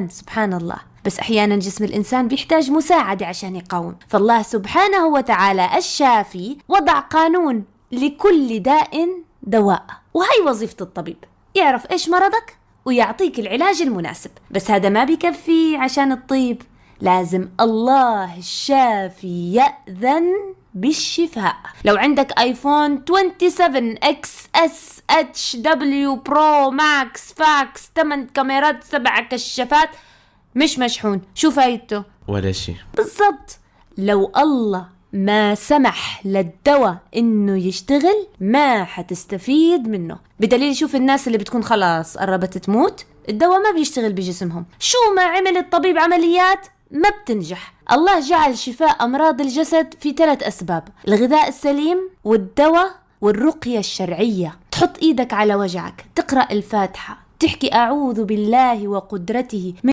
سبحان الله. بس أحيانا جسم الإنسان بيحتاج مساعدة عشان يقاوم، فالله سبحانه وتعالى الشافي وضع قانون لكل داء دواء، وهي وظيفة الطبيب، يعرف إيش مرضك ويعطيك العلاج المناسب. بس هذا ما بيكفي عشان الطيب، لازم الله الشافي يأذن بالشفاء. لو عندك ايفون 27 اكس اس اتش دبليو برو ماكس فاكس 8 كاميرات 7 كشافات مش مشحون، شو فايدته؟ ولا شيء بالضبط. لو الله ما سمح للدواء انه يشتغل ما حتستفيد منه، بدليل شوف الناس اللي بتكون خلاص قربت تموت الدواء ما بيشتغل بجسمهم، شو ما عمل الطبيب عمليات ما بتنجح. الله جعل شفاء أمراض الجسد في 3 أسباب: الغذاء السليم والدواء والرقية الشرعية. تحط إيدك على وجعك، تقرأ الفاتحة، تحكي أعوذ بالله وقدرته